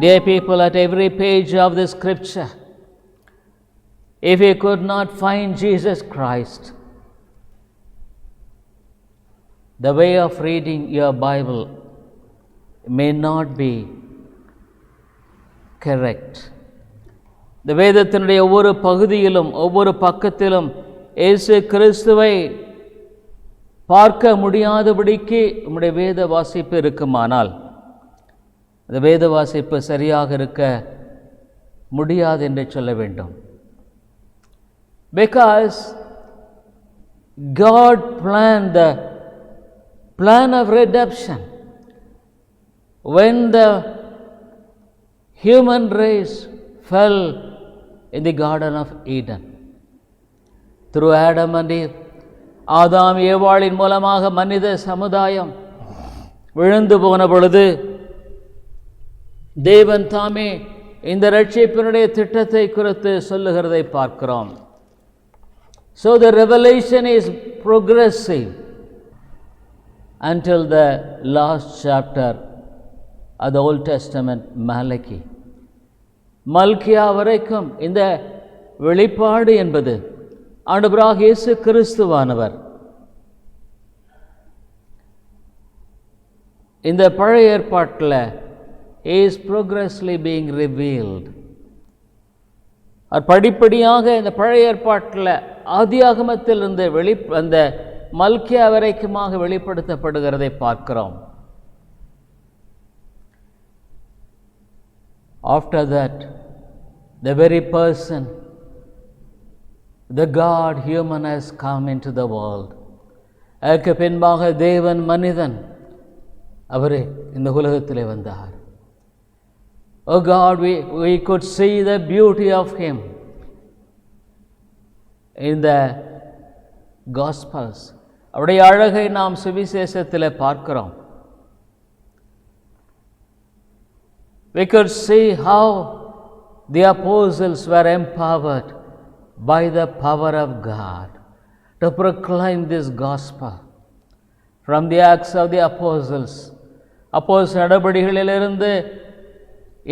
Dear people, at every page of the scripture, if you could not find Jesus Christ, the way of reading your Bible may not be correct. இந்த வேதத்தினுடைய ஒவ்வொரு பகுதியிலும் ஒவ்வொரு பக்கத்திலும் இயேசு கிறிஸ்துவை பார்க்க முடியாதபடிக்கு நம்முடைய வேத வாசிப்பு இருக்குமானால் அந்த வேத வாசிப்பு சரியாக இருக்க முடியாது என்று சொல்ல வேண்டும். Because God planned the plan of redemption when the human race fell in the Garden of Eden. Through Adam and Eve, ஆதாம் ஏவாளின் மூலமாக மனித சமுதாயம் விழுந்து போன பொழுது தேவன் தாமே இந்த ரட்சிப்பினுடைய திட்டத்தை குறித்து சொல்லுகிறதை பார்க்கிறோம். So the revelation is progressive until the last chapter of the Old Testament, Malachi. மல்கியா வரைக்கும் இந்த வெளிப்பாடு என்பது ஆண்டவராகிய இயேசு கிறிஸ்துவானவர் இந்த பழைய ஏற்பாட்டில் is progressively being revealed. படிப்படியாக இந்த பழைய ஏற்பாட்டில் ஆதியாகமத்திலிருந்து அந்த மல்கியா வரைக்குமாக வெளிப்படுத்தப்படுகிறதை பார்க்கிறோம். After that, the very person, the God human has come into the world. அதற்கு பின்பாக தேவன் மனிதன் அவரே இந்த உலகத்திலே வந்தார். Oh God, we could see the beauty of him in the Gospels. அவருடைய அழகை நாம் சுவிசேஷத்திலே பார்க்கிறோம். We could see how the apostles were empowered by the power of God to proclaim this gospel. From the Acts of the Apostles, அப்போஸ்தலர் நடபடிகளிலிருந்து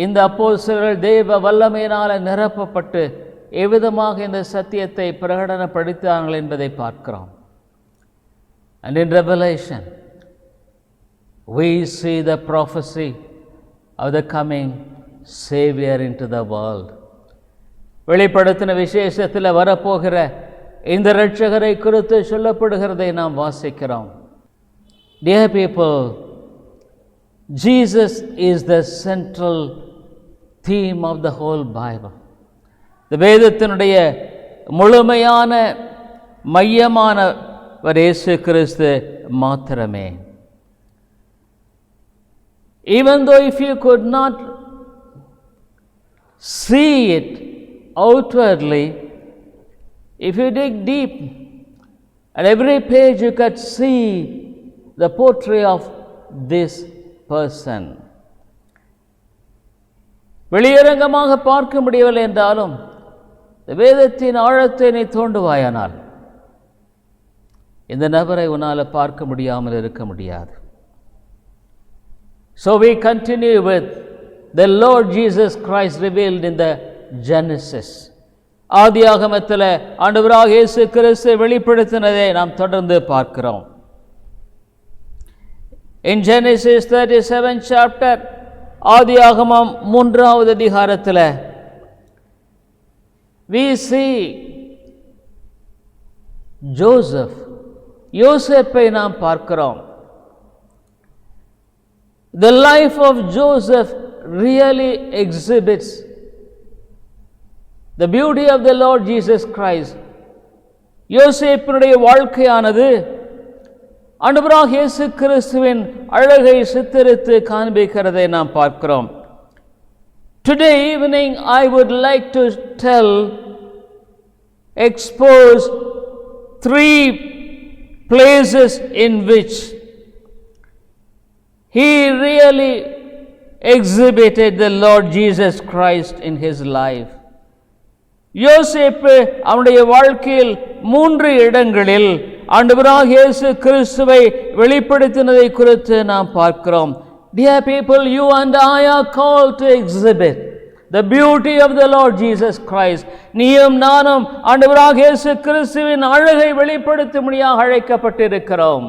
இந்த அப்போஸ்தலர்கள் தேவ வல்லமையினால் நிரப்பப்பட்டு எவ்விதமாக இந்த சத்தியத்தை பிரகடனப்படுத்தினார்கள் என்பதை பார்க்கிறோம். And in Revelation, we see the prophecy of the coming Savior into the world. வெளிப்படுத்தின விசேஷத்தில் வரப்போகிற இந்த இரட்சகரை குறித்து சொல்லப்படுகிறதை நாம் வாசிக்கிறோம். Dear people, Jesus is the central theme of the whole Bible. இந்த வேதத்தினுடைய முழுமையான மையமானவர் இயேசு கிறிஸ்து மாத்திரமே. Even though if you could not see it outwardly, if you dig deep, at every page you could see the portrait of this person. வெளியரங்கமாக பார்க்க முடியவில்லை என்றாலும் வேதத்தின் ஆழத்தை நீ தோண்டுவாயானால் இந்த நபரை உன்னால் பார்க்க முடியாமல் இருக்க முடியாது. So we continue with the Lord Jesus Christ revealed in the Genesis. ஆதியாகமத்தில் ஆண்டவராகிய இயேசு கிறிஸ்து வெளிப்படுத்தினதை நாம் தொடர்ந்து பார்க்கிறோம். In Genesis 37 chapter, ஆதியாகமம் 3வது அதிகாரத்தில் we see Joseph, யோசேப்பை நாம் பார்க்கிறோம். The life of Joseph really exhibits the beauty of the Lord Jesus Christ. யோசேப்பினுடைய வாழ்க்கையானது ஆண்டவராகிய இயேசு கிறிஸ்துவின் அழகை சித்தரித்து காண்பிக்கிறதை நாம் பார்க்கிறோம். Today evening I would like to expose 3 places in which he really exhibited the Lord Jesus Christ in his life. யோசேப்பு அவனுடைய வாழ்க்கையில் 3 இடங்களில் ஆண்டவராகிய இயேசு கிறிஸ்துவை வெளிப்படுத்தினதை குறித்து நாம் பார்க்கிறோம். Dear people, you and I are called to exhibit the beauty of the Lord Jesus Christ. நீயும் நானும் ஆண்டவராகிய இயேசு கிறிஸ்துவின் அழகை வெளிப்படுத்தும்படியாக அழைக்கப்பட்டிருக்கிறோம்.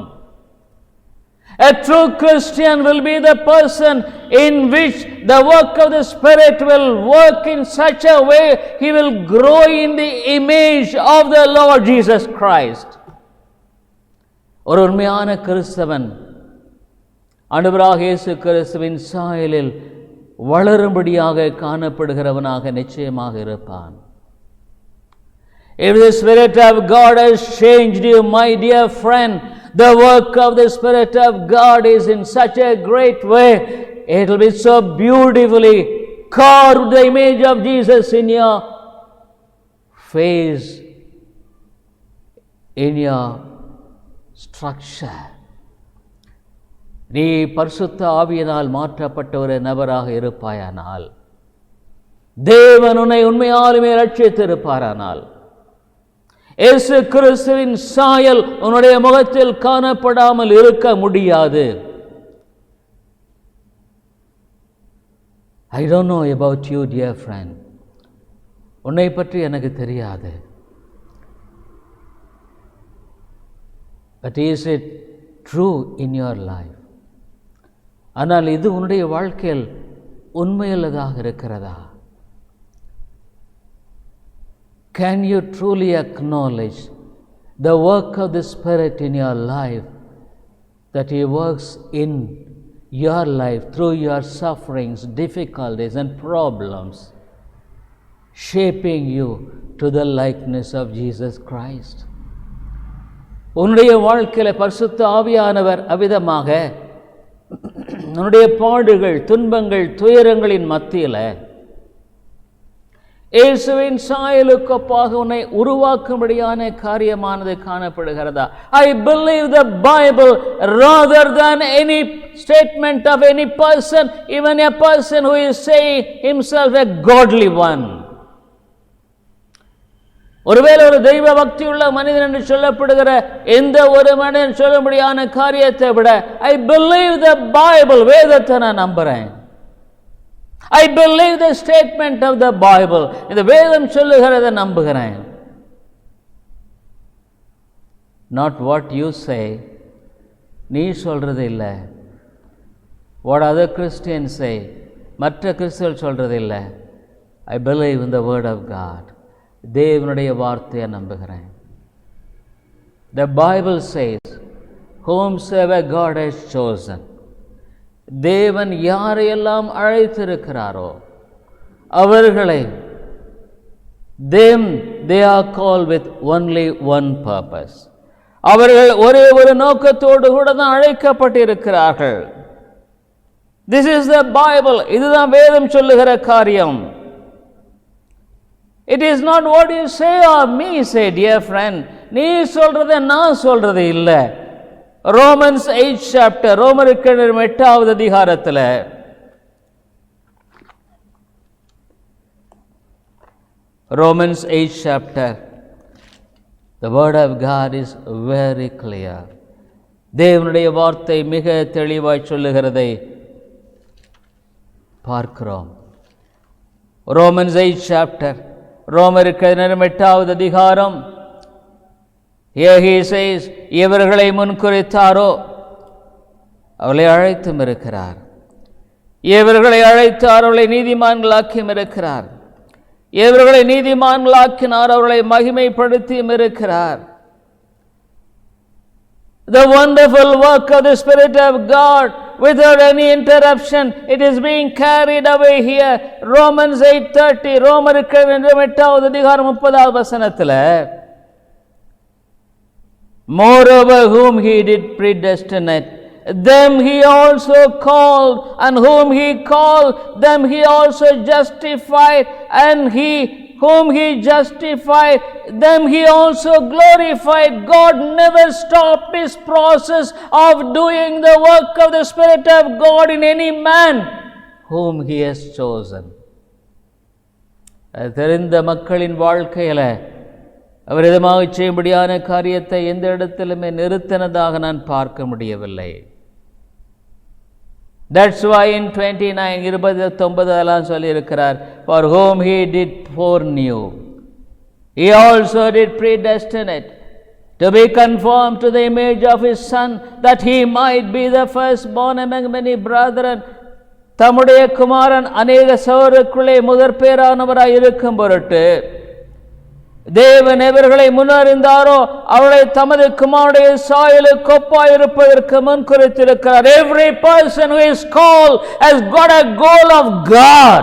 A true Christian will be the person in which the work of the Spirit will work in such a way he will grow in the image of the Lord Jesus Christ. ஒரு உண்மையான கிறிஸ்தவன் ஆண்டவராகிய இயேசு கிறிஸ்துவின் சாயலில் வளரும்படியாக காணப்படுகிறவனாக நிச்சயமாக இருப்பான். If the Spirit of God has changed you, my dear friend, the work of the Spirit of God is in such a great way. It will be so beautifully carved the image of Jesus in your face, in your structure. நீ பரிசுத்த ஆவியினால் மாற்றப்பட்ட ஒரு நபராக இருப்பாயானால், தேவன் உன்னை உண்மையாலுமே ரட்சித்திருப்பாரானால், இயேசு கிறிஸ்துவின் சாயல் உன்னுடைய முகத்தில் காணப்படாமல் இருக்க முடியாது. I don't know about you, dear friend. உன்னை பற்றி எனக்கு தெரியாது. But is it true in your life? ஆனால் இது உன்னுடைய வாழ்க்கையில் உண்மையுள்ளதாக இருக்கிறதா? Can you truly acknowledge the work of the Spirit in your life, that He works in your life through your sufferings, difficulties and problems, shaping you to the likeness of Jesus Christ? உன்னுடைய வாழ்க்கையில் பரிசுத்த ஆவியானவர் அவ்விதமாக உன்னுடைய பாடுகள், துன்பங்கள், துயரங்களின் மத்தியில் இயேசுவின் சாயலுக்கு ஒப்பாக உன்னை உருவாக்கும்படியான காரியமானது காணப்படுகிறதா? I believe the Bible rather than any statement of any person, even a person who is saying himself a godly one. ஒருவேளை ஒரு தெய்வ பக்தியுள்ள மனிதன் என்று சொல்லப்படுகிற எந்த ஒரு மனிதன் சொல்லும்படியான காரியத்தை விட I believe the Bible, வேதத்தை நான் நம்புறேன். I believe the statement of the Bible, இந்த வேதம் சொல்லுகிறதை நம்புகிறேன். Not what you say, நீ சொல்றது இல்லை. What other Christians say, மற்ற கிறிஸ்தவர்கள் சொல்றது இல்லை. I believe in the word of God. தேவனுடைய வார்த்தையை நம்புகிறேன். The Bible says, whomsoever God has chosen, தேவன் யாரையெல்லாம் அழைத்திருக்கிறாரோ அவர்களை, them they are called with only one purpose. அவர்கள் ஒரே ஒரு நோக்கத்தோடு கூட தான் அழைக்கப்பட்டிருக்கிறார்கள். This is the Bible. இதுதான் வேதம் சொல்லுகிற காரியம். It is not what you say or me say, dear friend. நீ சொல்றதை நான் சொல்றது இல்லை. Romans 8 chapter, ரோமருக்கு 8வது அதிகாரத்தில் Romans 8 chapter, the word of God is very clear. தேவனுடைய வார்த்தை மிக தெளிவாய் சொல்லுகிறதை பார்க்கிறோம். Romans 8 chapter, ரோமருக்கு 8வது அதிகாரம். Here he says, இவர்களை முன்குறித்தாரோ அவளை அழைத்தும் இருக்கிறார். இவர்களை அழைத்தார், அவளை நீதிமான்களாக்கியும் இருக்கிறார். இவர்களை நீதிமான்களாக்கினார், அவர்களை மகிமைப்படுத்தியும் இருக்கிறார். The wonderful work of the Spirit of God without any interruption, it is being carried away here. Romans 8:30, ரோமருக்கு 8வது அதிகாரம் 30வது வசனத்தில், moreover whom he did predestinate, them he also called, and whom he called, them he also justified, and whom he justified, them he also glorified. God never stopped his process of doing the work of the Spirit of God in any man whom he has chosen. தெரிந்த மக்களின் வாழ்க்கையில் அவர் இதமாக செய்யும்படியான காரியத்தை எந்த இடத்திலுமே நிறுத்தினதாக நான் பார்க்க முடியவில்லை. That's why in 29 சொல்லியிருக்கிறார், for whom he did foreknew, he also did predestinate to be conformed to the image of his son, that he might be the firstborn among many brethren. தம்முடைய குமாரன் அநேக சகோதரருக்குள்ளே முதற்பேரானவராய் இருக்கும் பொருட்டு தேவன் எவர்களை முன்னறிந்தாரோ அவர்களை தமது குமாரனுடைய சாயலுக்கு ஒப்பாயிருப்பதற்கு முன் குறித்திருக்கிறார். Every person who is called has got a goal of God.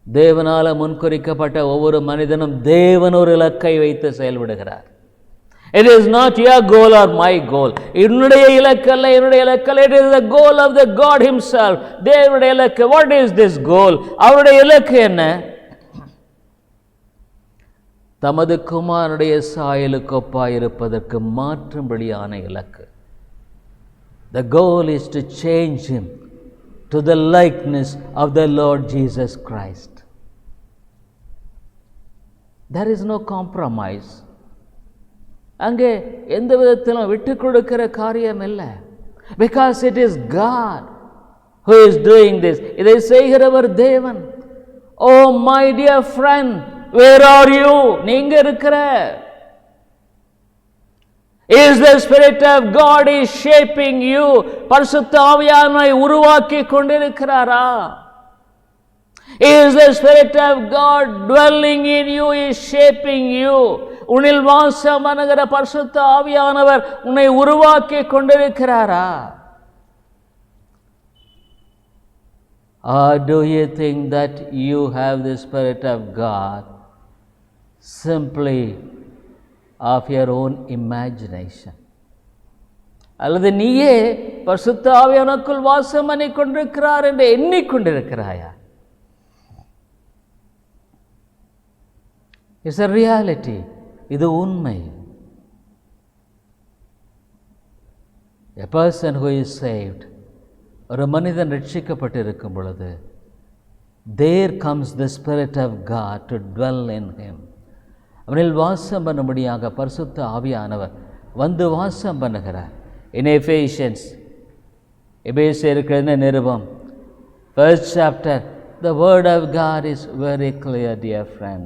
தேவனால முன்குறிக்கப்பட்ட ஒவ்வொரு மனிதனும் தேவன் ஒரு இலக்கை வைத்து செயல்படுகிறார். It is not your goal or my goal. என்னுடைய இலக்கு அல்ல, என்னுடைய இலக்கு அல்ல. It is the goal of the God himself. தேவனுடைய இலக்கு. What is this goal? அவருடைய இலக்கு என்ன? தமது குமாரனுடைய சாயலுக்கு ஒப்பாயிருப்பதற்கு மாற்றும்படியான இலக்கு. The goal is to change him to the likeness of the Lord Jesus Christ. There is no compromise. அங்கே எந்த விதத்திலும் விட்டு கொடுக்கிற காரியம் இல்லை. Because it is God who is doing this. இதை செய்கிறவர் தேவன். Oh my dear friend, where are you? நீங்க இருக்கிற. Is the Spirit of God is shaping you? பரிசுத்த ஆவியானவரை உருவாக்கி கொண்டிருக்கிறாரா? Is the Spirit of God dwelling in you, is shaping you? உன்னில் வாசம் பண்ணுகிற பரிசுத்த ஆவியானவர் உன்னை உருவாக்கி கொண்டிருக்கிறாரா? Or do you think that you have the Spirit of God simply of your own imagination? அல்லது நீயே பரிசுத்த ஆவியானவருக்குள் வாசம் பண்ணி கொண்டிருக்கிறார் என்று எண்ணிக்கொண்டிருக்கிறாயா? It's a reality. இது உண்மை. A person who is saved, ஒரு மனிதன் ரட்சிக்கப்பட்டிருக்கும் பொழுது, there comes the Spirit of God to dwell in him. அவனில் வாசம் பண்ணும்படியாக பரிசுத்த ஆவியானவர் வந்து வாசம் பண்ணுகிறார். In Ephesians, எபேசியருக்கு Nirupam 1st chapter, the word of God is very clear, dear friend.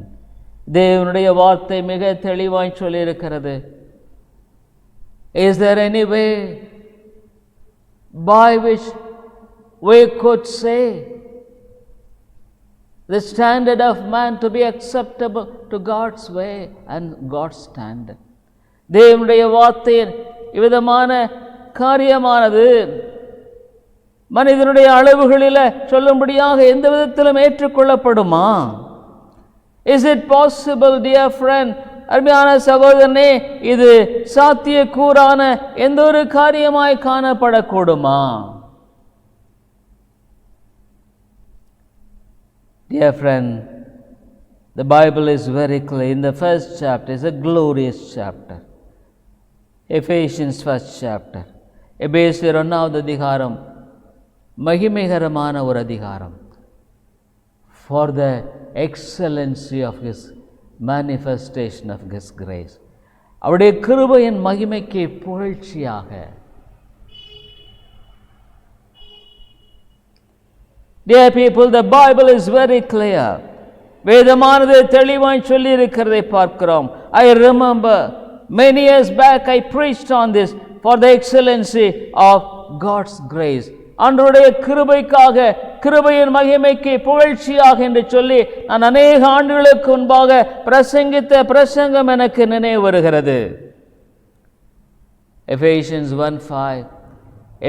தேவனுடைய வார்த்தை மிக தெளிவாய் சொல்லி இருக்கிறது. Is there any way by which we could say the standard of man to be acceptable to God's way and God's standard? தேவனுடைய வார்த்தையின் இவ்விதமான காரியமானது மனிதனுடைய அளவுகளில் சொல்லும்படியாக எந்த விதத்திலும் ஏற்றுக்கொள்ளப்படுமா? Is it possible, dear friend? அருமையான சகோதரனே, இது சாத்தியக்கூறான எந்த ஒரு காரியமாய் காணப்படக்கூடுமா? Dear friend, the Bible is very clear. In the 1st chapter, it's a glorious chapter. Ephesians 1st chapter. எபேசியர் 1வது அதிகாரம் மகிமைகரமான ஒரு அதிகாரம். For the excellency of his manifestation of his grace. அவருடைய கிருபையின் மகிமைக்கு புகழ்ச்சியாக. Dear people, the Bible is very clear. வேதமானது தெளிவாய் சொல்லி இருக்கிறதை பார்க்கிறோம். I remember many years back I preached on this, for the excellency of God's grace. அன்றைய கிருபைக்காக, கிருபையின் மகிமைக்கு புகழ்ச்சியாக என்று சொல்லி நான் அநேக ஆண்டுகளுக்கு முன்பாக பிரசங்கித்த பிரசங்கம் எனக்கு நினைவு வருகிறது. Ephesians 1:5,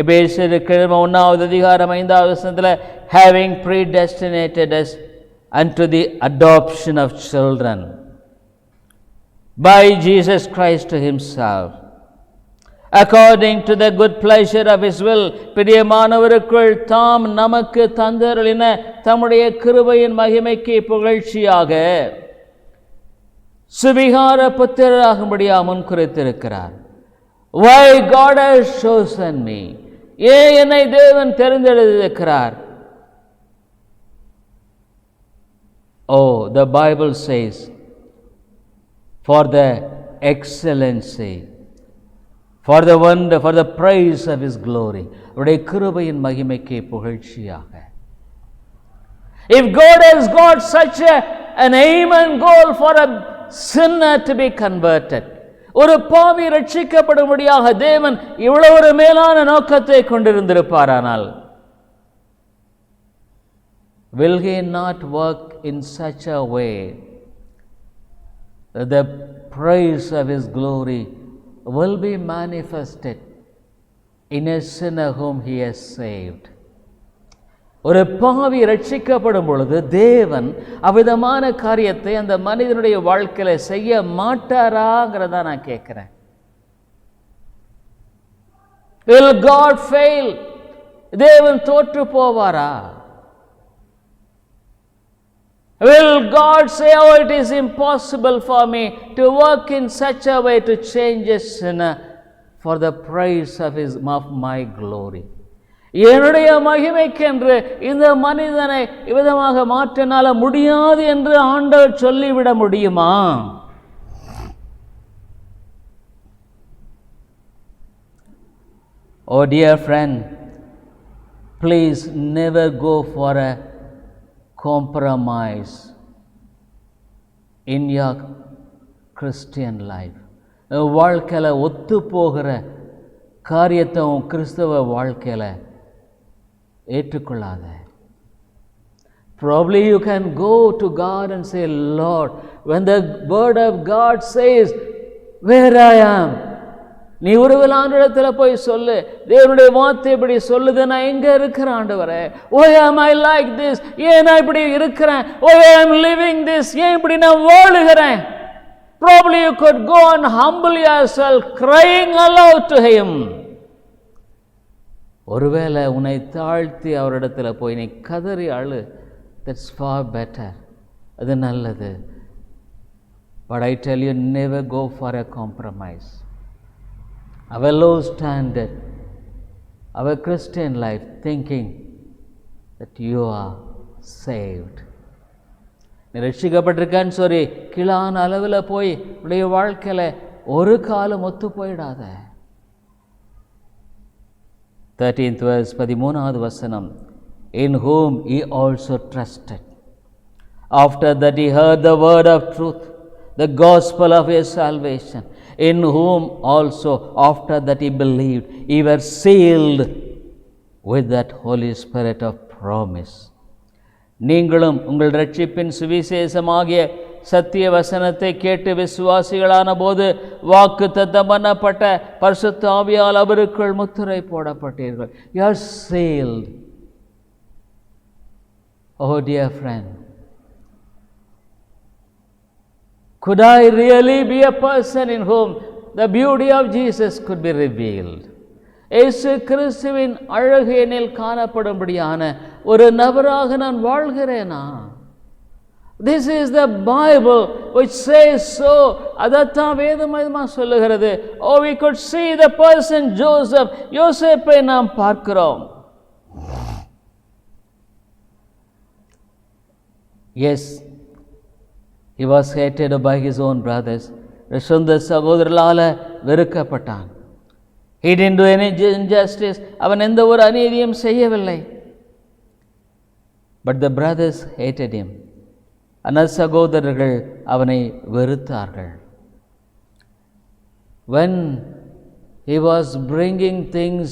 எபேசியருக்கு 1வது அதிகாரம் 5வது வசனத்தில், having predestinated us unto the adoption of children by Jesus Christ to himself, according to the good pleasure of his will. பிரியமானவருக்குள் தாம் நமக்கு தந்தருளின தம்முடைய கிருபையின் மகிமைக்கு புகழ்ச்சியாக சுவிகார புத்திரராகும்படியாக முன்குறித்திருக்கிறார். Why God has chosen me? ஏன் என்னை தேவன் தெரிந்தெடுத்திருக்கிறார்? Oh, the Bible says, for the excellency, for the wonder, for the praise of His glory. அவருடைய கிருபையின் மகிமைக்கு புகழ்ச்சியாக. If God has got such an aim and goal for a sinner to be converted, ஒரு பாவி ரட்சிக்கப்படும்படியாக தேவன் இவ்வளவு ஒரு மேலான நோக்கத்தை கொண்டிருந்திருப்பாரானால், will He not work in such a way that the praise of His glory will be manifested in a sinner whom He has saved? ஒரு பாவி ரட்சிக்கப்படும் பொழுது தேவன் அவ்விதமான காரியத்தை அந்த மனிதனுடைய வாழ்க்கையில செய்ய மாட்டாராங்கிறத நான் கேட்கிறேன். Will God fail? தேவன் தோற்று போவாரா? Will God say, oh, it is impossible for me to work in such a way to change a sinner for the praise of my glory? என்னுடைய மகிமைக்கென்று இந்த மனிதனை இவ்விதமாக மாற்றினால முடியாது என்று ஆண்டவர் சொல்லிவிட முடியுமா? Oh dear friend, please never go for a compromise in your Christian life. வாழ்க்கையில் ஒத்து போகிற காரியத்தை கிறிஸ்தவ வாழ்க்கையில் ஏற்றுக்கொள்ளாத. Probably you can go to God and say, Lord, when the word of God says, where I am, நீ ஒருவேளை ஆண்டவரிடத்தில் போய் சொல்லு, தேவனுடைய வார்த்தை இப்படி சொல்லுது, நான் எங்க இருக்கிறேன் ஆண்டவரே? Why am I like this? ஏன் நான் இப்படி இருக்கிறேன்? Why I am living this? ஏன் இப்படி நான் வாழுகிறேன்? Probably you could go and humble yourself, crying aloud to Him. ஒருவேளை உன்னை தாழ்த்தி அவரிடத்தில் போய் நீ கதறி அழு. That's far better. அது நல்லது. But I tell you, never go for a compromise. Our low standard, our Christian life, thinking that you are saved. நீ ரட்சிக்கப்பட்டிருக்கான்னு சொல்லி கீழான அளவில் போய் உடைய வாழ்க்கையில் ஒரு காலம் ஒத்து போயிடாத. 13th verse, 13வது வசனம், in whom he also trusted, after that he heard the word of truth, the gospel of his salvation, in whom also after that he believed, he were sealed with that Holy Spirit of promise. நீங்களும் உங்கள் ரட்சிப்பின் சுவிசேஷமாகிய சத்திய வசனத்தை கேட்டு விசுவாசிகளான போது வாக்கு தத்தம் பண்ணப்பட்ட பரிசுத்த ஆவியால் அவருக்குள் முத்திரை போடப்பட்டீர்கள். You are sealed. Oh dear friend, could I really be a person in whom the beauty of Jesus could be revealed? இயேசு கிறிஸ்துவின் அழகு என்னில் காணப்படும்படியான ஒரு நபராக நான் வாழ்கிறேனா? This is the Bible which says so. அதைத்தான் வேதமா சொல்லுகிறது. Oh, we could see the person Joseph. யோசேப்பை நாம் பார்க்கிறோம். Yes, he was hated by his own brothers. சொந்த சகோதரர்களால் வெறுக்கப்பட்டான். He didn't do any injustice. அவன் எந்த ஒரு அநீதியும் செய்யவில்லை. But the brothers hated him. அந்த சகோதரர்கள் அவனை வெறுத்தார்கள். When he was bringing things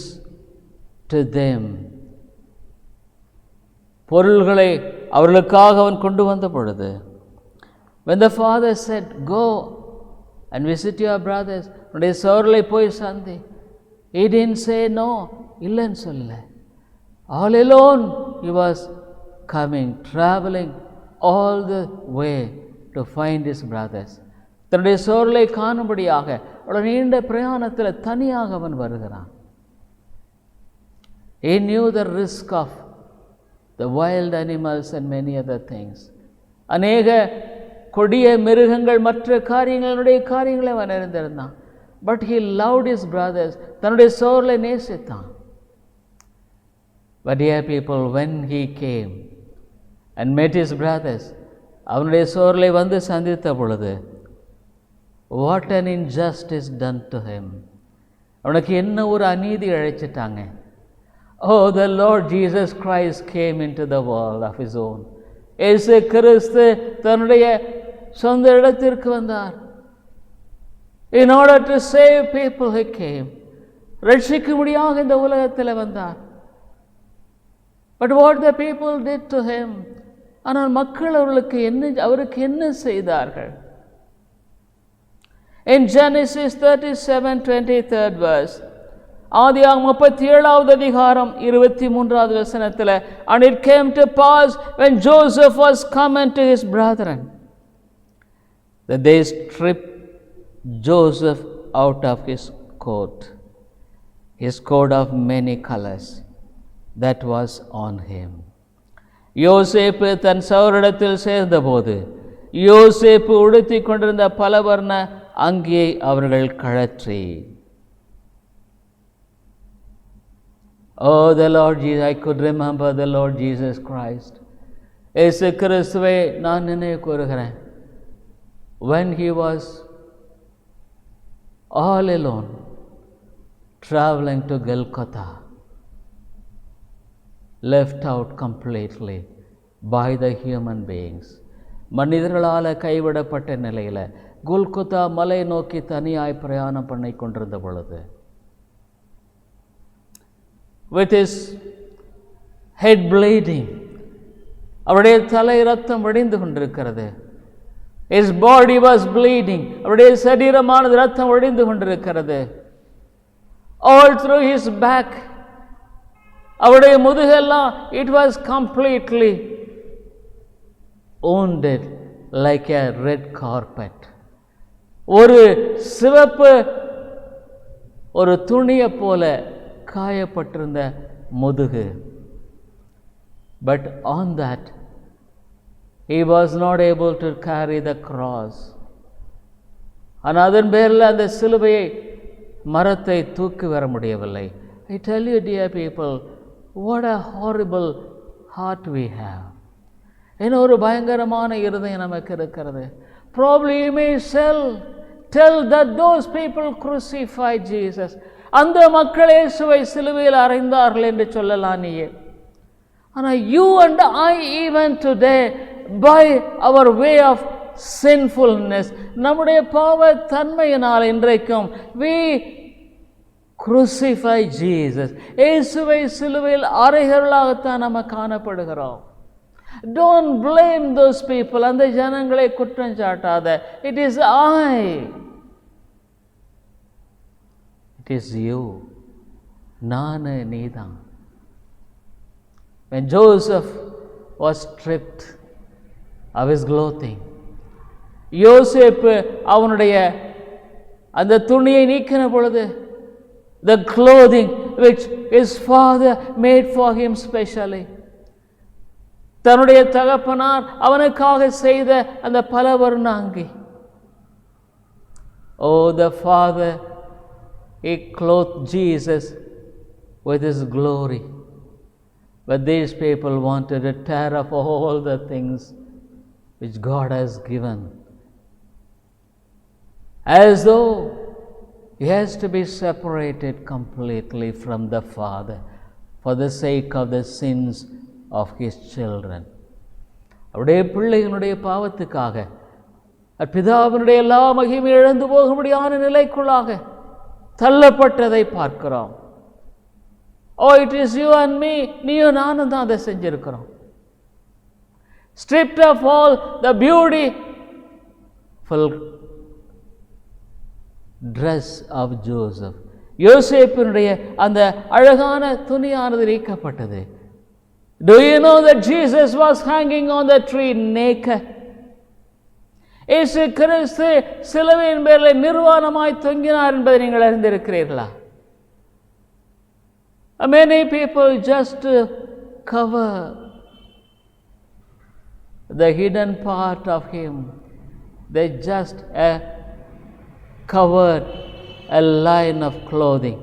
to them, பொருள்களை அவர்களுக்காக அவன் கொண்டு வந்த பொழுது, when the father said, go and visit your brothers, உன்னுடைய சகோதரர்களை போய் சந்தி, he didn't say no, இல்லைன்னு சொல்ல. All alone he was coming, traveling all the way to find his brothers. தன்னுடைய சகோதரர்களை காணும்படியாக ஒரு நீண்ட பிரயாணத்தில் தனியாக அவன் வருகிறான். He knew the risk of the wild animals and many other things. அநேக கொடிய மிருகங்கள் மற்ற காரியங்களுடைய காரியங்களை அவன் அறிந்திருந்தான். But he loved his brothers. தன்னுடைய சகோதரர்களை நேசித்தான். But dear people, when he came and met his brothers, அவனுடைய சகோதரர்களை வந்து சந்தித்த பொழுது, what an injustice done to him. அவனுக்கு என்ன ஒரு அநீதி இழைச்சிட்டாங்க. Oh, the Lord Jesus Christ came into the world of his own. இயேசு கிறிஸ்து தன்னுடைய சொந்த இடத்திற்கு வந்தார். In order to save people he came. ரட்சிக்கும்படியாக இந்த உலகத்தில் வந்தார். But what the people did to him? ஆனால் மக்கள் அவருக்கு என்ன செய்தார்கள்? In Genesis 37:23 verse, ஆதியாகமம் 37வது அதிகாரம் 23வது வசனத்தில், and it came to pass when Joseph was come unto his brethren that they stripped Joseph out of his coat of many colors that was on him. யோசேப்பு தன் சகோதரரிடத்தில் சேர்ந்தபோது யோசேப்பு உடுத்தி கொண்டிருந்த பலவர்ண அங்கியை அவர்கள் கழற்றி. Oh, the Lord Jesus, I could remember the Lord Jesus Christ. இயேசு கிறிஸ்துவை நான் நினைவு கூறுகிறேன். When he was all alone traveling to Golgotha, left out completely by the human beings. மனிதர்களால் கைவிடப்பட்ட நிலையில் கோல்கொத்தா மலை நோக்கி தனியாய் பிரயாணம் பண்ணி கொண்டிருந்த பொழுது, with his head bleeding, அவருடைய தலை ரத்தம் வடிந்து கொண்டிருக்கிறது. his body was bleeding, அவருடைய சரீரமானது ரத்தம் வடிந்து கொண்டிருக்கிறது. all through his back, அவருடைய முதுகெல்லாம் it was completely wounded like a red carpet. ஒரு சிவப்பு ஒரு துணியை போல காயப்பட்டிருந்த முதுகு. But on that he was not able to carry the cross. ஆனால் அதன் பேரில் அந்த சிலுவையை மரத்தை தூக்கி வர முடியவில்லை. I tell you, dear people, what a horrible heart we have. என்ன ஒரு பயங்கரமான இருதயம் நமக்கு இருக்கிறது. Probably you may tell that those people crucified Jesus. அந்த மக்கள் இயேசுவை சிலுவையில் அறைந்தார்கள் என்று சொல்லலாம் நீயே. ஆனால் you and I even today, by our way of sinfulness, நம்முடைய பாவ தன்மையினால் இன்றைக்கும் we crucify Jesus. இயேசுவை சிலுவையில் அறைகிறவர்களாகத்தான் நம்ம காணப்படுகிறோம். Don't blame those people. அந்த ஜனங்களை குற்றம் சாட்டாத. It is I. It is you. நானு நீதான். When Joseph was stripped of his clothing, யோசேப்பு அவனுடைய அந்த துணியை நீக்கின பொழுது, the clothing which his father made for him specially, தன்னுடைய தகப்பனார் அவனுக்காக செய்த அந்த பலவர்ண அங்கி. Oh, the Father, he clothed Jesus with his glory. But these people wanted to tear up all the things which God has given, as though he has to be separated completely from the Father for the sake of the sins of his children. அவருடைய பிள்ளைகளுடைய பாவத்துக்காக பிதாவினுடைய எல்லா மகிமை இழந்து போகும்படியான நிலைக்குள்ளாக தள்ளப்பட்டதை பார்க்கிறோம். Oh, it is you and me. நீயும் நானும் தான் அதை செஞ்சிருக்கிறோம். Stripped of all the beautiful dress of Joseph. யோசேப்பினுடைய அந்த அழகான துணியானது நீக்கப்பட்டது. Do you know that Jesus was hanging on the tree naked? இயேசு கிறிஸ்து சிலுவையின் மேல் நிர்வாணமாய் தொங்கினார் என்பதை நீங்கள் அறிந்திருக்கிறீர்களா? Many people just cover the hidden part of him. They just covered a line of clothing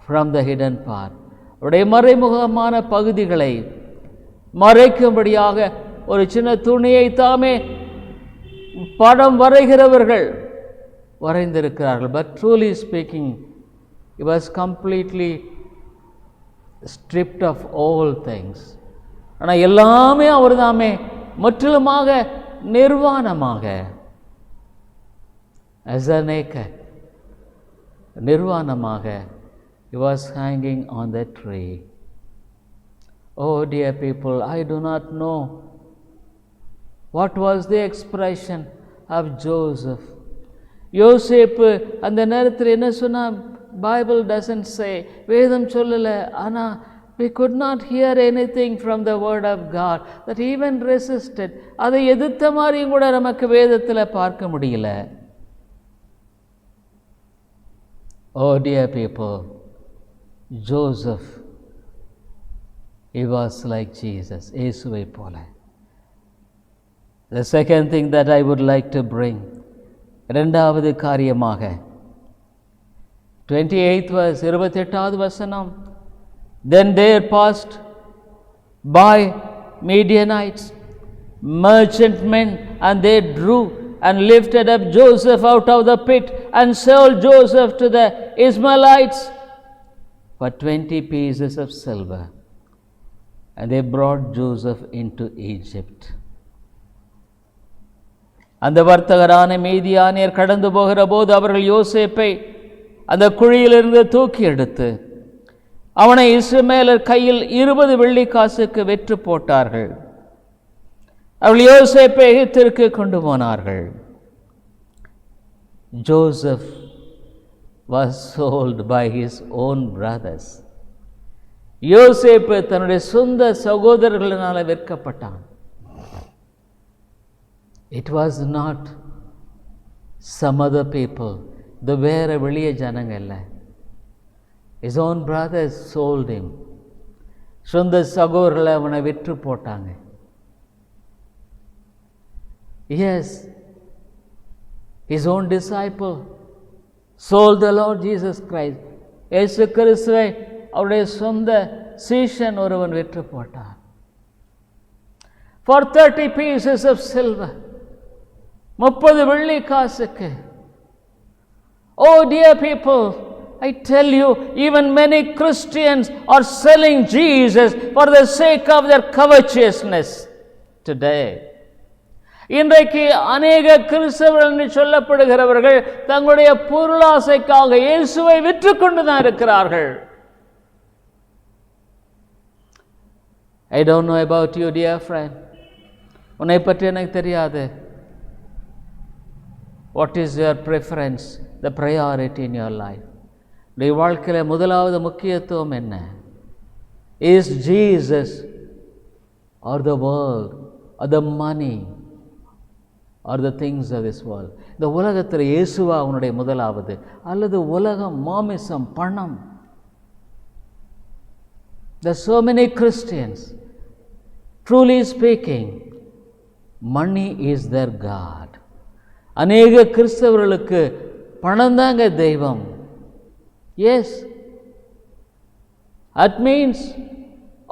from the hidden part. அவருடைய மறைமுகமான பகுதிகளை மறைக்கும்படியாக ஒரு சின்ன துணியை தாமே படம் வரைகிறவர்கள் வரைந்திருக்கிறார்கள். But truly speaking he was completely stripped of all things. ஆனால் எல்லாமே அவர் தாமே முற்றிலுமாக நிர்வாணமாக, as a naked, நிர்வாணமாக he was hanging on the tree. Oh dear people, I do not know what was the expression of Joseph. யோசேப்பு அந்த நேரத்தில் என்ன சொன்னா? Bible doesn't say, வேதம் சொல்லலை, ஆனால் we could not hear anything from the word of God that even resisted. அதை எதிர்த்த மாதிரியும் கூட நமக்கு வேதத்தில் பார்க்க முடியல. Oh dear people, Joseph, he was like Jesus, இயேசுவை போல. The second thing that I would like to bring, இரண்டாவது காரியமாக 28th verse, 28வது வசனம், then there passed by Midianites, merchantmen, and they drew and lifted up Joseph out of the pit and sold Joseph to the Ishmaelites for 20 pieces of silver, and they brought Joseph into Egypt. அந்த வர்த்தகரான மீதியானியர் கடந்து போகிற போது அவர்கள் யோசேப்பை அந்த குழியிலிருந்து தூக்கி எடுத்து அவனை இஸ்மவேலர் கையில் 20 வெள்ளி காசுக்கு விற்று போட்டார்கள். அவர்கள் யோசேப்பை எகிப்திற்கு கொண்டு போனார்கள். Joseph was sold by his own brothers. யோசேப்பு தன்னுடைய சொந்த சகோதரர்களினால விற்கப்பட்டான். It was not some other people. இது வேற வெளிய ஜனங்க இல்லை. His own brothers sold him. சொந்த சகோதரர்களை அவனை விற்று போட்டாங்க. Yes, his own disciple sold the Lord Jesus Christ. இயேசு கிறிஸ்துவை அவருடைய சொந்த சீஷன் ஒருவன் விற்று போட்டான். For 30 pieces of silver, 30 வெள்ளி காசுக்கு. Oh dear people, I tell you, even many Christians are selling Jesus for the sake of their covetousness today. இன்றைக்கு அநேக கிறிஸ்தவர்கள் என்று சொல்லப்படுகிறவர்கள் தங்களுடைய பொருளாசைக்காக இயேசுவை விற்று கொண்டுதான் இருக்கிறார்கள். I don't know about you, dear friend. உன்னை பற்றி எனக்கு தெரியாது. What is your preference, the priority in your life? உடைய வாழ்க்கையில் முதலாவது முக்கியத்துவம் என்ன? Is Jesus or the world or the money or the things of this world? இந்த உலகத்தில் இயேசுவா உன்னுடைய முதலாவது, அல்லது உலகம், மாமிசம், பணம்? There are so many Christians, truly speaking, money is their God. அநேக கிறிஸ்தவர்களுக்கு பணம் தாங்க தெய்வம். Yes, that means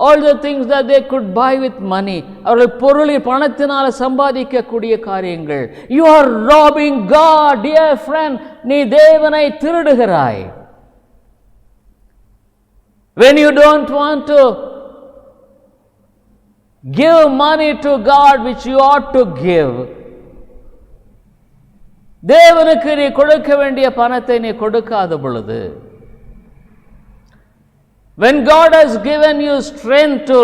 all the things that they could buy with money, அவர்கள் பொருளில் பணத்தினால் சம்பாதிக்கக்கூடிய காரியங்கள். You are robbing God, dear friend. நீ தேவனை திருடுகிறாய். When you don't want to give money to God which you ought to give, தேவனுக்கு நீ கொடுக்க வேண்டிய பணத்தை நீ கொடுக்காத பொழுது, when God has given you strength to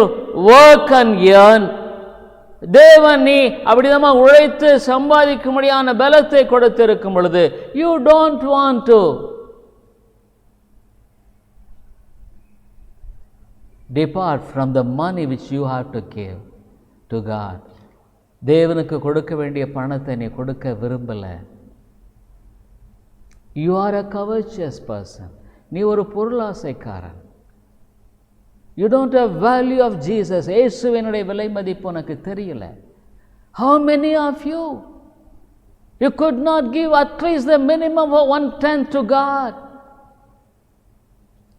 work and earn, தேவன் நீ அப்படிதமா உழைத்து சம்பாதிக்கும்படியான பலத்தை கொடுத்திருக்கும் பொழுது, you don't want to depart from the money which you have to give to God. தேவனுக்கு கொடுக்க வேண்டிய பணத்தை நீ கொடுக்க விரும்பல. You are a covetous person. நீ ஒரு பொருளாசைக்காரன். You don't have value of Jesus. இயேசுவினுடைய விலை மதிப்பு உனக்கு தெரியல. How many of you, you could not give at least the minimum of 1/10 to God?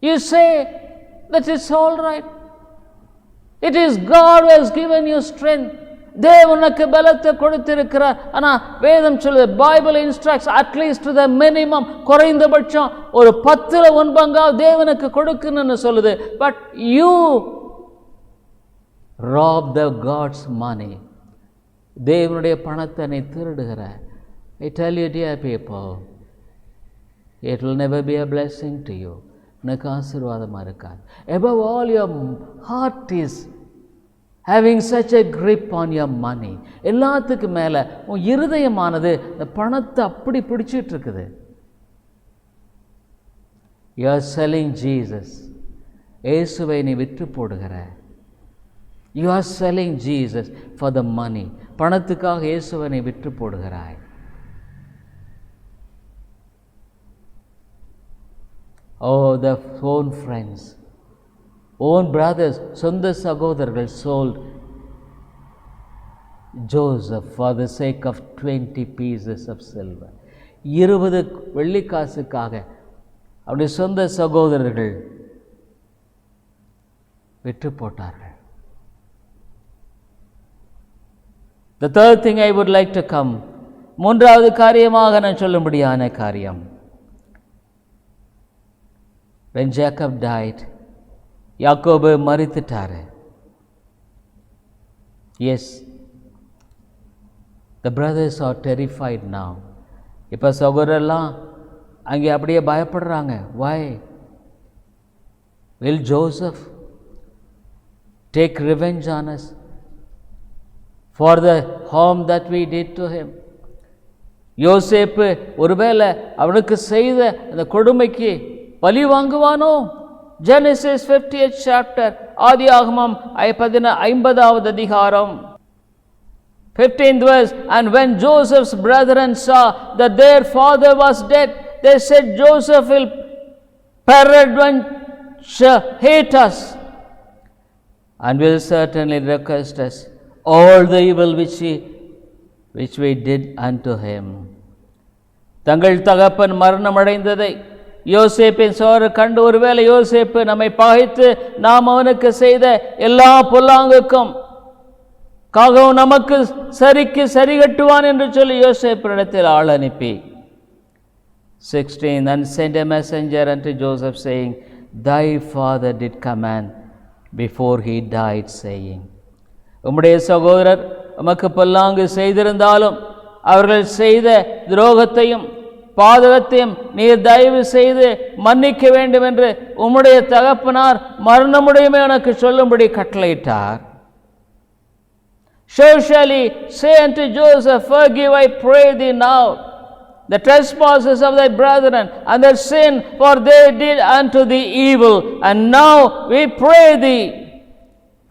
You say that it's all right. It is God who has given you strength. தேவனுக்கு பலத்தை கொடுத்திருக்கிறார். ஆனால் வேதம் சொல்லுது, Bible instructs at least the minimum, குறைந்தபட்சம் ஒரு 10% தேவனுக்கு கொடுக்கணும்னு சொல்லுது. But you rob the God's money. தேவனுடைய பணத்தை நீ திருடுகிற. I tell you dear people, it will never be a blessing to you. உனக்கு ஆசீர்வாதமாக இருக்காது. Above all, your heart is having such a grip on your money. எல்லாத்துக்கு மேலே உன் இருதயமானது இந்த பணத்தை அப்படி பிடிச்சிட்டு இருக்குது. You are selling Jesus. இயேசுவை நீ விற்று போடுகிற. You are selling Jesus for the money. பணத்துக்காக இயேசுவை நீ விற்று போடுகிறாய். Oh, the own friends, own brothers, சொந்த சகோதரர்கள் sold Joseph for the sake of 20 pieces of silver. 20 வெள்ளிக்காசுக்காக அவருடைய சொந்த சகோதரர்கள் விற்று போட்டார்கள். The third thing I would like to come, மூன்றாவது காரியமாக நான் சொல்லும்படியான காரியம், when Jacob died, யாக்கோபு மரித்துட்டாரு. Yes, the brothers are terrified now. இப்போ சகோதரர்லாம் அங்கே அப்படியே பயப்படுறாங்க. Why? Will Joseph take revenge on us for the harm that we did to him? யோசேப்பு ஒருவேளை அவனுக்கு செய்த அந்த கொடுமைக்கு பழி வாங்குவானோ? Genesis 50th chapter, ஆதியாகமம் 50வது அதிகாரம் 15th verse. And when Joseph's brethren saw that their father was dead, they said, Joseph will peradventure hate us and will certainly request us all the evil which we did unto him. தங்கள் தகப்பன் மரணமடைந்ததை யோசேப்பின் சோறு கண்டு ஒருவேளை யோசேப்பு நம்மை பகைத்து நாம் அவனுக்கு செய்த எல்லா பொல்லாங்குக்கும் காகவும் நமக்கு சரிக்கு சரி கட்டுவான் என்று சொல்லி யோசேப்பினிடத்தில் ஆள் அனுப்பி 16 and sent a messenger unto Joseph saying, thy father did command before he died saying. உம்முடைய சகோதரர் உமக்கு பொல்லாங்கு செய்திருந்தாலும் அவர்கள் செய்த துரோகத்தையும் பாதகத்தையும் நீர் தயவு செய்து மன்னிக்க வேண்டும் என்று உம்முடைய தகப்பனார் மரணமுடையமே எனக்கு சொல்லும்படி கட்டளையிட்டார். So shall he say unto Joseph, forgive, I pray thee now, the trespasses of thy brethren and their sin, for they did unto thee evil. And now we pray thee,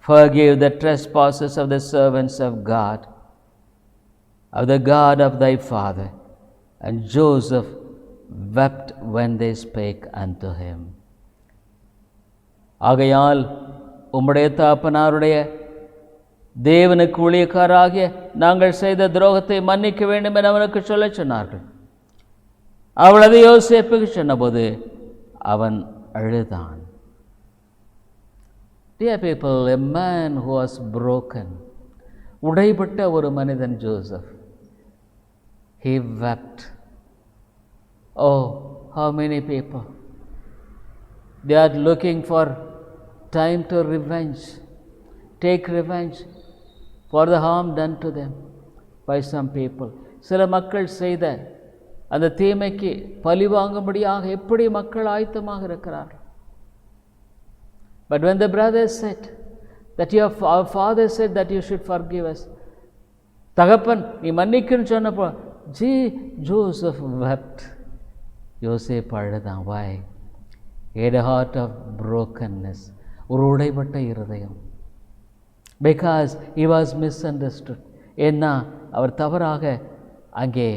forgive the trespasses of the servants of God, of the God of thy father. And Joseph wept when they spake unto him. ஆகையால் உம்முடைய தகப்பனாருடைய தேவனுக்கு ஊழியக்காராகிய நாங்கள் செய்த துரோகத்தை மன்னிக்க வேண்டும் என அவனுக்கு சொல்ல சொன்னார்கள். அவளது யோசேப்புக்கு சொன்னபோது அவன் அழுதான். Dear people, a man who was broken, உடைபட்ட ஒரு மனிதன் Joseph. He wept. Oh, how many people, they are looking for time to revenge, take revenge for the harm done to them by some people. சில மக்கள் செய்த அந்த தீமைக்கு பழி வாங்கும்படியாக எப்படி மக்கள் ஆயத்தமாக இருக்கிறார்கள். But when the brothers said that our father said that you should forgive us, தகப்பன் நீ மன்னிக்கணும்னு சொன்னப்போ Joseph wept. யோசேப்பு அழுதான். Why? He had a heart of brokenness, ஒரு உடைபட்ட இருதயம். Because he was misunderstood. ஏன்னா அவர் தவறாக அங்கே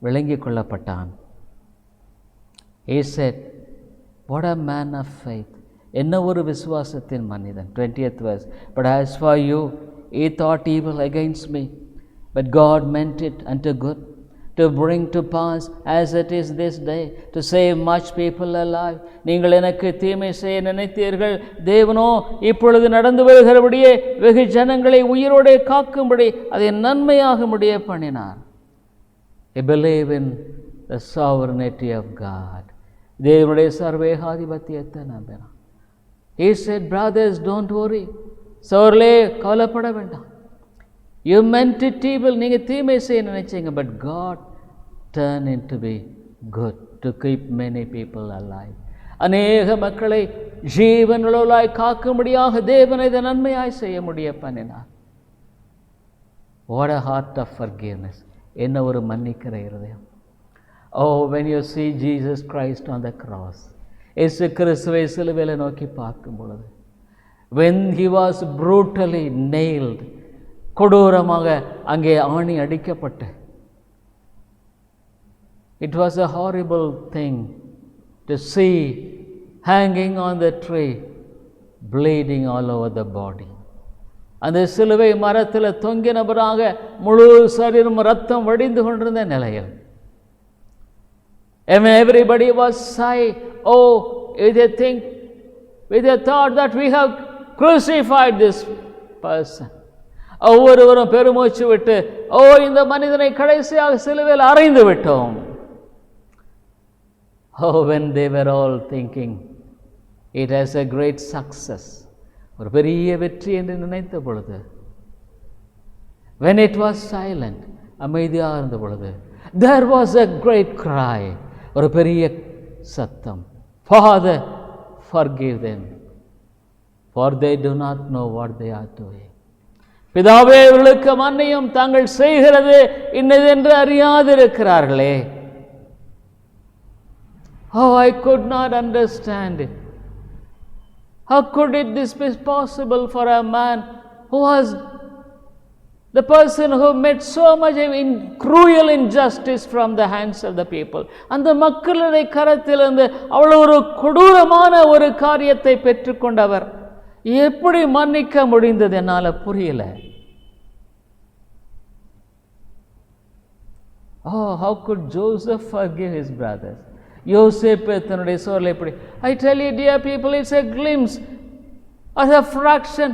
விளங்கிக் கொள்ளப்பட்டான். He said, what a man of faith. என்ன ஒரு விசுவாசத்தின் மனிதன். 20th verse. But as for you, he thought evil against me, but God meant it unto good, to bring to pass as it is this day, to save much people alive. நீங்கள் எனக்கு தீமை செய்ய நினைத்தீர்கள், தேவனோ இப்பொழுது நடந்து வருகிறபடியே வெகு ஜனங்களை உயிரோடு காக்கும்படி அதை நன்மையாக முடிய பண்ணினார். I believe in the sovereignty of God. தேவனுடைய சர்வேகாதிபத்தியத்தை நம்பினான். He said, brothers, don't worry. சோர்களே, கவலைப்பட வேண்டாம். You meant it evil, நீங்கள் தீமை செய்ய நினைச்சீங்க, but God turned it to be good, to keep many people alive. அநேக மக்களை ஜீவனுள்ளாய் காக்கும்படியாக தேவன் இதை நன்மையாய் செய்ய முடிய பண்ணினார். What a heart of forgiveness. என்ன ஒரு மன்னிக்கிற இருதயம். Oh, when you see Jesus Christ on the cross, இயேசு கிறிஸ்துவை சிலுவையில் நோக்கி பார்க்கும் பொழுது, when he was brutally nailed, கொடூரமாக அங்கே ஆணி அடிக்கப்பட்ட, it was a horrible thing to see hanging on the tree, bleeding all over the body. அந்த சிலுவை மரத்தில் தொங்கினவராக முழு சரீரம் ரத்தம் வடிந்து கொண்டிருந்த நிலையில், and everybody was sighing, oh, with a thought that we have crucified this person. ஒவ்வொருவரும் பெருமூச்சு விட்டு, ஓ, இந்த மனிதனை கடைசியாக சிலுவையில் அறைந்து விட்டோம். Oh, when they were all thinking it has a great success, ஒரு பெரிய வெற்றி என்று நினைத்த பொழுது, when it was silent, அமைதியாக இருந்த பொழுது, there was a great cry, ஒரு பெரிய சத்தம், Father, forgive them, for they do not know what they are doing. பிதாவே, இவர்களுக்கு மன்னியும், தாங்கள் செய்கிறது இன்னதென்று அறியாதிருக்கிறார்களே. Oh, I could not understand it. How could this be possible for a man who was the person who met so much cruel injustice from the hands of the people? அந்த மக்களுடைய கரத்திலிருந்து அவ்வளவு ஒரு கொடூரமான ஒரு காரியத்தை பெற்றுக்கொண்டவர் எப்படி மன்னிக்க முடிந்தது என்னால புரியல. Oh, how could Joseph forgive his brothers? யோசேப்பு தன்னுடைய சோர்லை எப்படி, I tell you dear people, it's a glimpse, as a fraction.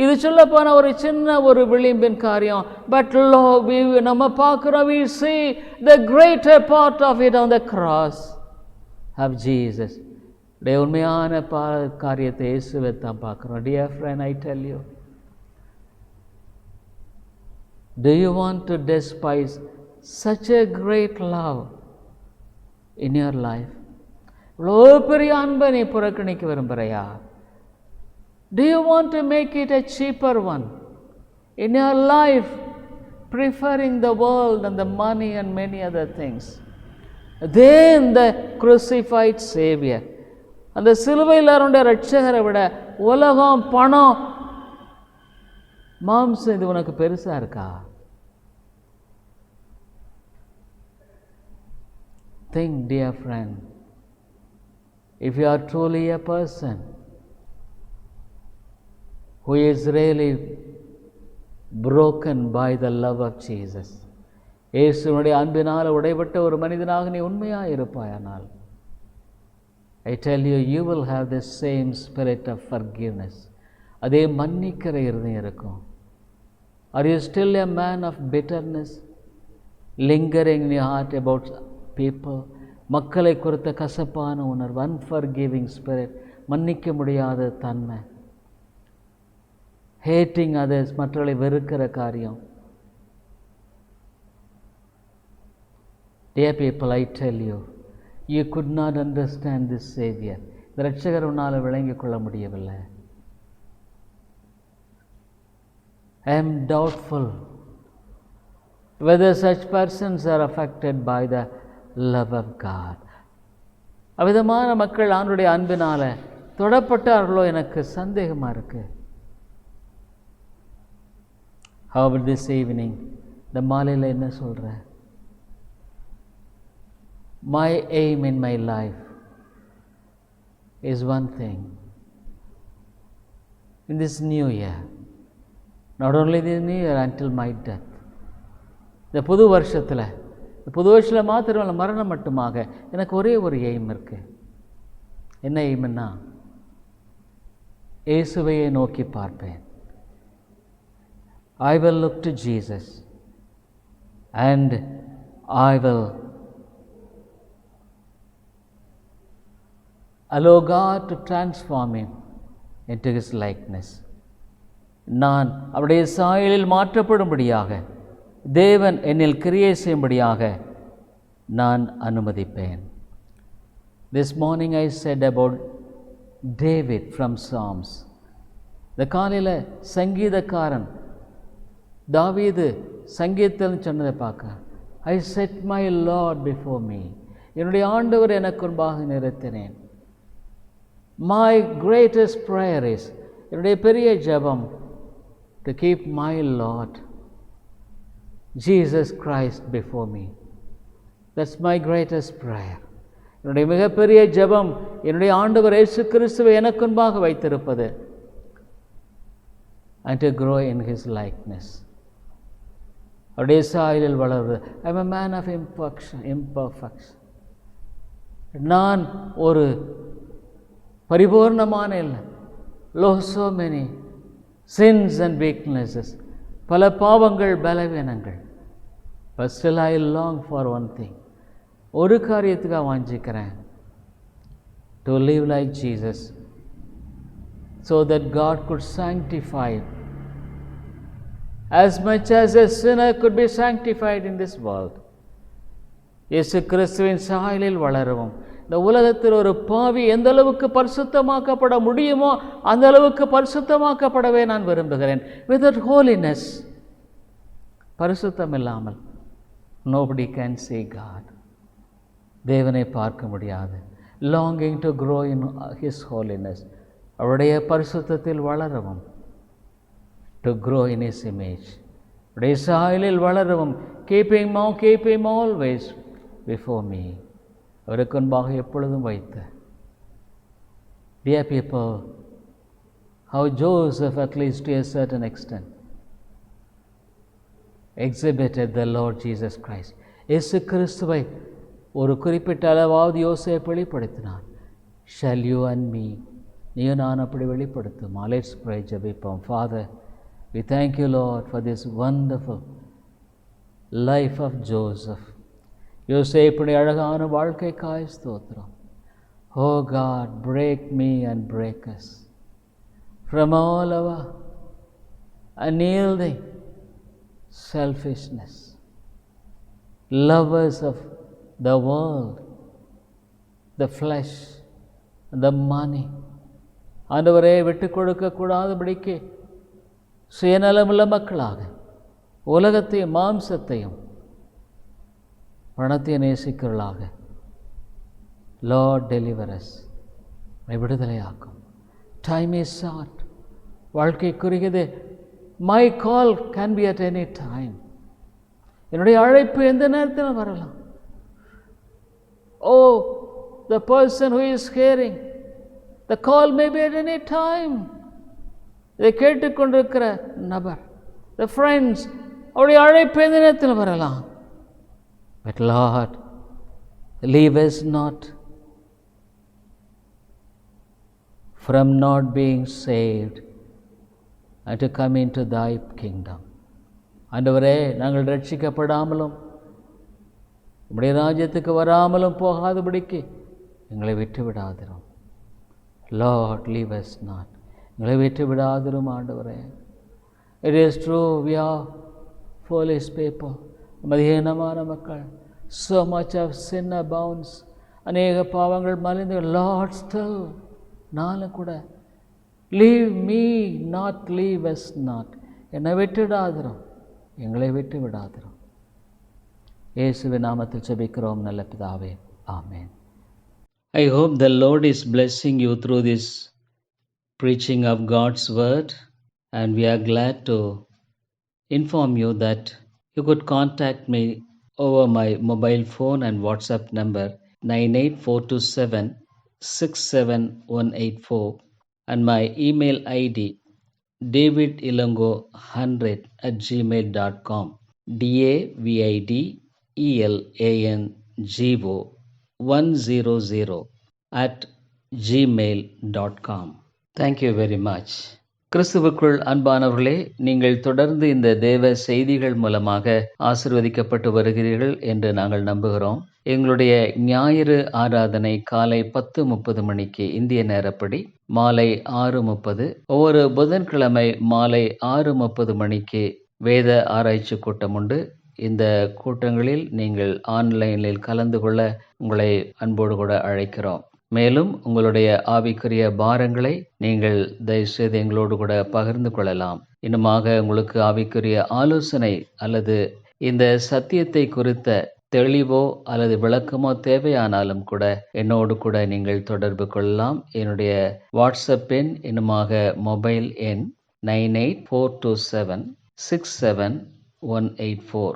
இது சொல்ல போன ஒரு சின்ன ஒரு விளிம்பின் காரியம். பட் நம்ம பார்க்கிறோம், we see the greater part of it on the cross of Jesus. உண்மையான காரியத்தை இயேசுவை தான் பார்க்கிறோம். Dear friend, I tell you, do you want to despise such a great love in your life? இவ்வளோ பெரிய அன்பை நீ புறக்கணிக்க விரும்புகிறையா? Do you want to make it a cheaper one in your life, preferring the world and the money and many other things than the crucified Savior? அந்த சிலுவையில் அருண்ட ரட்சகரை விட உலகம், பணம், மாம்சம் இது உனக்கு பெருசா இருக்கா? Think, dear friend, if you are truly a person who is really broken by the love of Jesus, இயேசுவினுடைய அன்பினால் உடைபட்ட ஒரு மனிதனாக நீ உண்மையாக இருப்பாயானால், I tell you, you will have the same spirit of forgiveness. அதே மன்னிக்கிற இருதயம் இருக்கும். Are you still a man of bitterness, lingering in your heart about people? மக்களை குறித்த கசப்பான உணர்வு, unforgiving spirit, மன்னிக்க முடியாத தன்மை, hating others, மற்றவர்களை வெறுக்கிற காரியம். Dear people, I tell you, you could not understand this Savior. இந்த ரட்சகர் உன்னால் விளங்கிக் கொள்ள முடியவில்லை. I am doubtful whether such persons are affected by the love of God. அவ்விதமான மக்கள் ஆண்டவருடைய அன்பினால தொடப்பட்டார்களோ எனக்கு சந்தேகமா இருக்கு. How about this evening? இந்த மாலையில் என்ன சொல்ற? My aim in my life is one thing. In this new year, not only this new year, until my death, இந்த புது வருஷத்தில் புது வருஷத்தில் மாத்திரமல்ல, மரணம் மட்டுமாக எனக்கு ஒரே ஒரு எய்ம் இருக்குது. என்ன எய்ம்னா, இயேசுவையே நோக்கி பார்ப்பேன். I will look to Jesus and I will allow God to transform him into his likeness. நான் அவருடைய சாயலில் மாற்றப்படும்படியாக, தேவன் என்னில் கிரியை செய்யும்படியாக நான் அனுமதிப்பேன். This morning I said about David from Psalms. இந்த காலையில் சங்கீதக்காரன் தாவீது சங்கீதத்தில் சொன்னதை பார்க்க, I set my Lord before me. என்னுடைய ஆண்டவர் எனக்கு முன்பாக நிறுத்தினேன். My greatest prayer is, என்னுடைய பெரிய ஜெபம், to keep my Lord Jesus Christ before me. That's my greatest prayer. என்னுடைய மிகப்பெரிய ஜெபம் என்னுடைய ஆண்டவர் இயேசு கிறிஸ்துவை எனக்கு முன்பாக வைத்திருப்பது, and to grow in his likeness. அவருடைய சாயலில் வளர்வது. I am a man of imperfection. நான் ஒரு பரிபூர்ணமான இல்லை. So many sins and weaknesses, பல பாவங்கள், பலவீனங்கள். But still I long for one thing. ஒரு காரியத்துக்காக வாஞ்சிக்கிறேன், to live like Jesus, so that God could sanctify as much as a sinner could be sanctified in this world. இயேசு கிறிஸ்துவின் சாயலில் வளரவும், இந்த உலகத்தில் ஒரு பாவி எந்த அளவுக்கு பரிசுத்தமாக்கப்பட முடியுமோ அந்த அளவுக்கு பரிசுத்தமாக்கப்படவே நான் விரும்புகிறேன். Without holiness, பரிசுத்தம் இல்லாமல் nobody can see God. தேவனை பார்க்க முடியாது. Longing to grow in his holiness, அவருடைய பரிசுத்தத்தில் வளரவும், to grow in his image, அவருடைய சாயலில் வளரவும், keeping him always before me, அவருக்கு முன்பாக எப்பொழுதும் வைத்த. Dear people, how Joseph, at least to a certain extent, exhibited the Lord Jesus Christ. இயேசு கிறிஸ்துவை ஒரு குறிப்பிட்ட அளவாவது யோசேப்பு வெளிப்படுத்தினான். Shall you and me, நீயும் நான் அப்படி வெளிப்படுத்துமா? Let's pray, ஜெபிப்போம். Father, we thank you, Lord, for this wonderful life of Joseph. யோசேப்புடைய அழகான வாழ்க்கைக்காய் ஸ்தோத்திரம். Oh God, break me and break us from all our unyielding selfishness, lovers of the world, the flesh, the money. ஆண்டவரே, விட்டு கொடுக்கக்கூடாதபடிக்கு சுயநலமுள்ள மக்களாக உலகத்தையும் மாம்சத்தையும் பணத்தை நேசிக்கிறவர்களாக, Lord, deliver us, விடுதலையாக்கும். Time is short, வாழ்க்கை குறுகியது. My call can be at any time. என்னுடைய அழைப்பு எந்த நேரத்தில் வரலாம். Oh, the person who is hearing, the call may be at any time. இதை கேட்டுக்கொண்டிருக்கிற நபர், the friends, அவருடைய அழைப்பு எந்த நேரத்தில் வரலாம். But Lord, leave us not from not being saved and to come into thy kingdom. ஆண்டவரே, நாங்கள் ரட்சிக்கப்படாமலும் உம்முடைய ராஜ்யத்துக்கு வராமலும் போகாதபடிக்கு எங்களை விட்டு விடாதிரும். Lord, leave us not. எங்களை விட்டு விடாதிரும் ஆண்டவரே. It is true, we are foolish people, மதியீனமான மக்கள். So much of sin abounds, அநேக பாவங்கள் மலிந்து. Lord, still நானும் கூட, leave me not, leave us not. என்னை விட்டுவிடாதிரும், எங்களை விட்டு விடாதிரும். இயேசுவின் நாமத்தில் ஜெபிக்கிறோம் நல்ல பிதாவே, ஆமென். I hope the Lord is blessing you through this preaching of God's word, and we are glad to inform you that you could contact me over my mobile phone and WhatsApp number 98427-67184 and my email ID davidilongo100@gmail.com, DAVID ELANGO100 Thank you very much. கிறிஸ்துவுக்குள் அன்பானவர்களே, நீங்கள் தொடர்ந்து இந்த தேவ செய்திகள் மூலமாக ஆசீர்வதிக்கப்பட்டு வருகிறீர்கள் என்று நாங்கள் நம்புகிறோம். எங்களுடைய ஞாயிறு ஆராதனை காலை 10:30 மணிக்கு இந்திய நேரப்படி, மாலை 6:30, ஒவ்வொரு புதன்கிழமை மாலை 6:30 மணிக்கு வேத ஆராய்ச்சி கூட்டம் உண்டு. இந்த கூட்டங்களில் நீங்கள் ஆன்லைனில் கலந்து கொள்ள உங்களை அன்போடு கூட அழைக்கிறோம். மேலும் உங்களுடைய ஆவிக்குரிய பாரங்களை நீங்கள் தயவுசெய்து எங்களோடு கூட பகிர்ந்து கொள்ளலாம். இன்னுமாக உங்களுக்கு ஆவிக்குரிய ஆலோசனை அல்லது இந்த சத்தியத்தை குறித்த தெளிவோ அல்லது விளக்கமோ தேவையானாலும் கூட என்னோடு கூட நீங்கள் தொடர்பு கொள்ளலாம். என்னுடைய வாட்ஸ்அப் எண், இன்னுமாக மொபைல் எண் 9842767184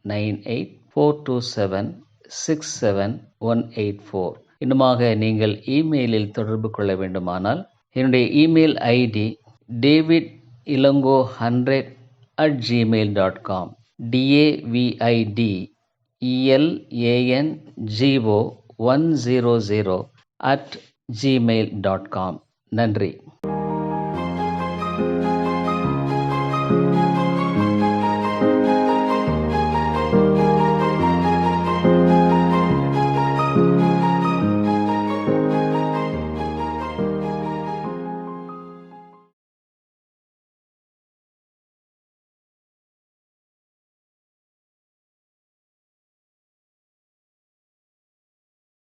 9842767184. இன்னுமாக நீங்கள் இமெயிலில் தொடர்பு கொள்ள வேண்டுமானால் என்னுடைய இமெயில் ஐடி davidilongo100@gmail.com davidElango100@gmail.com. நன்றி.